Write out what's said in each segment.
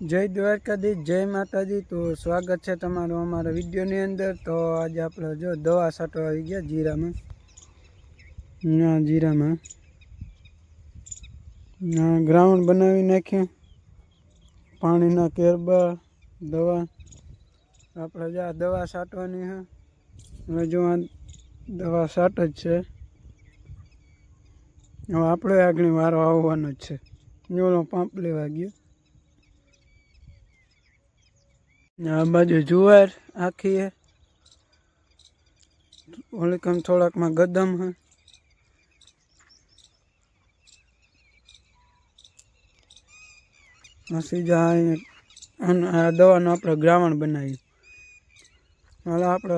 જય દ્વારકાધીશ, જય માતાજી। તો સ્વાગત છે તમારું અમારા વિડીયોની અંદર। તો આજે આપણે જો દવા છાંટવા આવી ગયા જીરામાં ગ્રાઉન્ડ બનાવી નાખ્યું, પાણીના કેરબા દવા આપણે જો દવા છાંટવાની છે। હવે જો આ દવા છાંટ જ છે, હવે આપણે આગળ વારો આવવાનો જ છે। જોલો પંપ લેવા ગયો, આ બાજુ જુવાર આખી હે, ઓલીકમ થોડાકમાં ગદમ હે। સીધા આ દવાનું આપણે ગ્રાવણ બનાવ્યું। હવે આપણે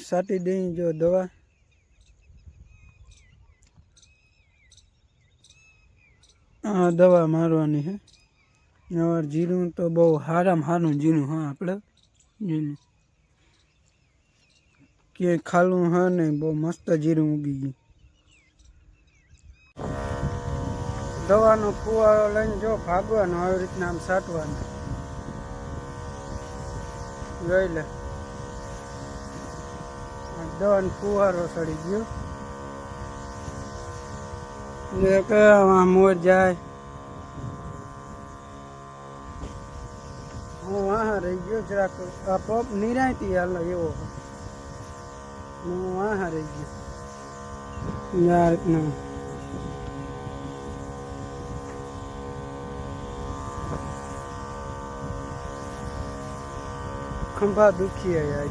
છાંટી દઈએ જો દવા। આ દવા મારવાની છે। જીરું તો બહુ સારામાં સારું જીરું હા, આપણે જીરું કે ખાલું હા નહીં, બહુ મસ્ત જીરું ઉગી ગયું। દવાનો ફુવારો લઈને જો ભાગવાનો, આવી રીતના આમ છાંટવાનું જોઈ લે। દવાનો ફુવારો ચડી ગયો, મોર જાય હું વાહ રહી ગયો જરાક। આ પંપ નિરાયતી હાલ એવો હું વાહ રહી ગયો યાર રીતના। ખંભા દુખી યાર।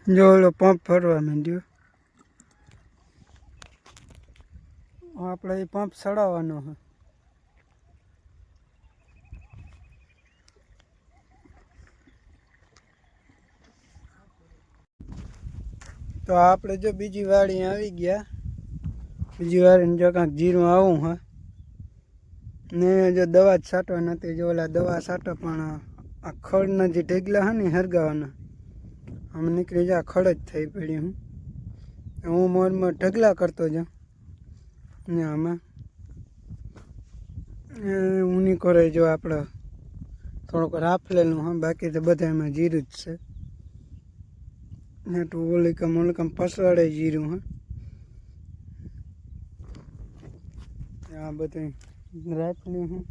જો ઓલો પંપ ફરવા માંડ્યો, આપણે એ પંપ ચડાવવાનો છે। તો આપણે જો બીજી વાડી આવી ગયા, બીજી વાડીને જો કાંઈક જીરું આવું હા ને જો દવા જ છાંટવા નથી। જો ઓલા દવા છાંટો પણ આ ખડના જે ઢેગલા છે ને હરગાવાના આમ નીકળી જાય, ખડ જ થઈ પડી। હું મોરમાં ઢગલા કરતો જાઉં ને આમાં ઊની કરે જો આપણે થોડુંક રાફલેલું હા, બાકી તો બધા એમાં જીરું જ છે ને। તો ઓલીકમ પસવાડે જીરું હા, આ બધું રાફલ્યું હું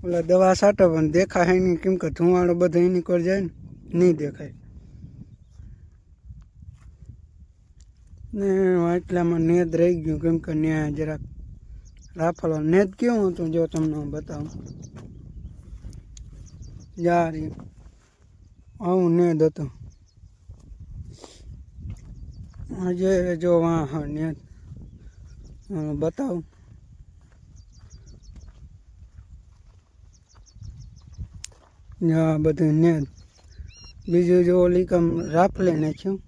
ઓલા દવા છાંટો પણ દેખાય નહીં, કેમ કે ધુવાડો બધો એની કર જાય ને નહીં દેખાય ને। એટલામાં નેદ રહી ગયું, કેમ કે ત્યાં જરાક રાફલો નેદ કેવું હતું જો તમને હું બતાવું યાર, આવું નેદ હતું આજે જો હા નેદ બતાવું આ બધું નેદ। બીજું જો ઓલીકમ રાફલે નાખ્યું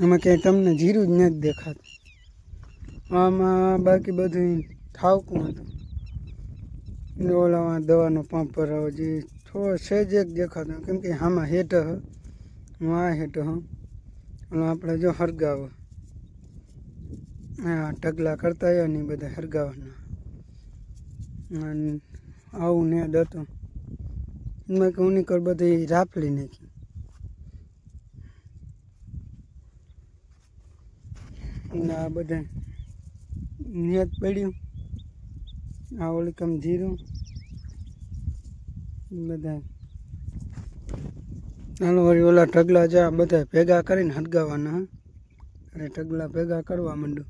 આમાં ક્યાંય તમને જીરું જ નથી દેખાતું, આમાં બાકી બધું ઠાવકું હતું। ઓલામાં દવાનો પંપ ભરાવો જે થોડો સહેજ એક દેખાતો, કેમ કે આમાં હેઠ હું આ હેઠ હું ઓલા આપણે જો હરગાવો હા ઢગલા કરતા આવ્યા ને બધા હરગાવાના આવું નેદ હતું। એમાં કે ઉની બધી રાફલી નાખી આ બધા નેદ પડ્યું। આ ઓલીકમ જીરું બધા ચાલો વળી ઓલા ઢગલા જા બધા ભેગા કરીને હટગાવાના. અને ઢગલા ભેગા કરવા માંડું.